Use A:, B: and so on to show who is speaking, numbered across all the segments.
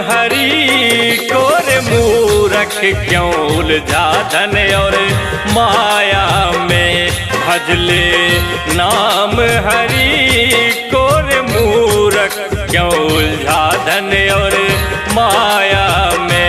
A: हरि को रे मूरख क्यों उलझा धन और माया में। भजले नाम हरि को रे मूरख क्यों उलझा धन और माया में।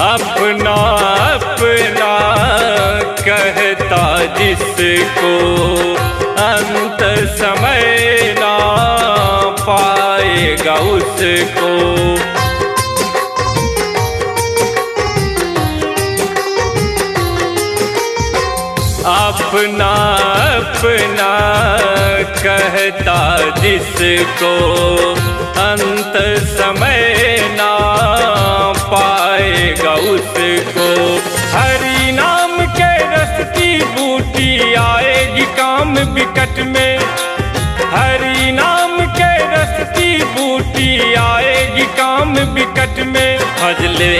A: अपना अपना कहता जिसको अंत समय ना पाएगा उसको। अपना अपना कहता जिसको अंत समय ना पाएगा उसको। हरि नाम के रस की बूटी आएगी काम विकट में। हरि नाम के रस की बूटी आएगी काम विकट में। भजले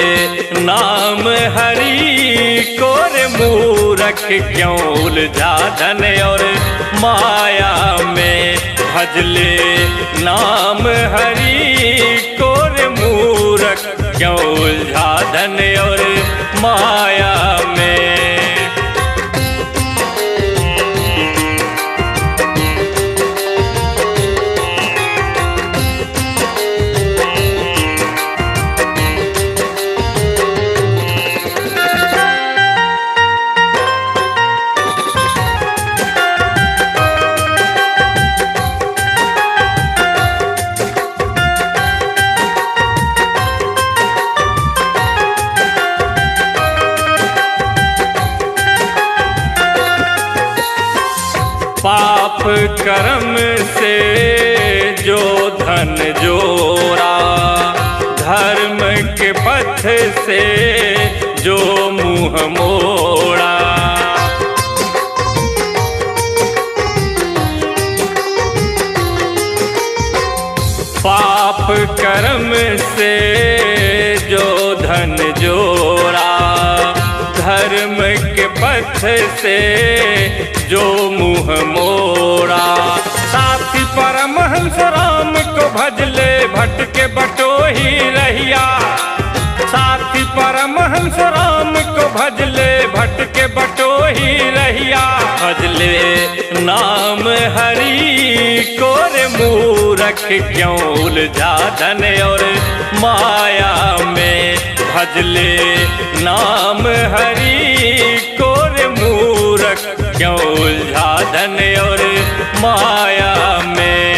A: नाम हरि को रे मूरख क्यों उलझा धन और माया में। भजले नाम हरि को रे मूरख क्यों उलझा धन और माया में। पाप कर्म से जो धन जोड़ा, धर्म के पथ से जो मुँह मोड़ा। पाप कर्म से जो धन जोड़ा, धर्म के पथ से जो मुँह मोड़ा। साथी परमहंस राम को भजले भटके बटोही रहिया। साथी परमहंस राम को भजले भटके बटोही रहिया। भजले नाम हरि को रे मूरख क्यों उलझा धन और माया में। भजले नाम हरि को रे मूरख क्यों उलझा धन और माया में।